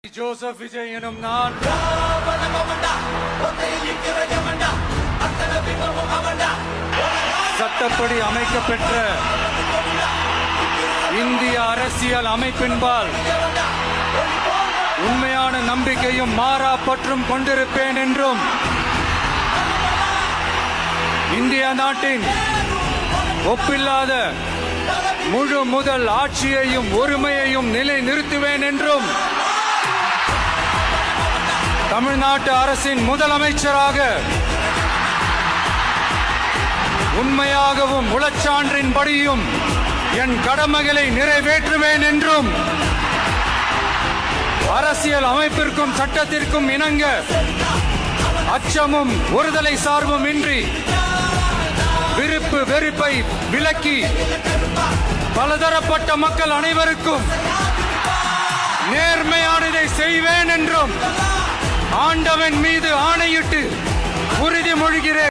Joseph Vijay எனும் நான் சட்டப்படி அமைக்கப்பெற்ற இந்திய அரசியல் அமைப்பின்பால் உண்மையான நம்பிக்கையும் மாறா பற்றும் கொண்டிருப்பேன் என்றும் இந்திய நாட்டின் ஒப்பில்லாத முழு முதல் ஆட்சியையும் ஒருமையையும் நிலை நிறுத்துவேன் என்றும் தமிழ்நாட்டு அரசின் முதலமைச்சராக உண்மையாகவும் உளச்சான்றின்படியும் என் கடமைகளை நிறைவேற்றுவேன் என்றும் அரசியல் அமைப்பிற்கும் சட்டத்திற்கும் இணங்க அச்சமும் ஒருதலை சார்பும் இன்றி விருப்பு வெறுப்பை விலக்கி பலதரப்பட்ட மக்கள் அனைவருக்கும் நேர்மையானதை செய்வேன் என்றும் ஆண்டவன் மீது ஆணையிட்டு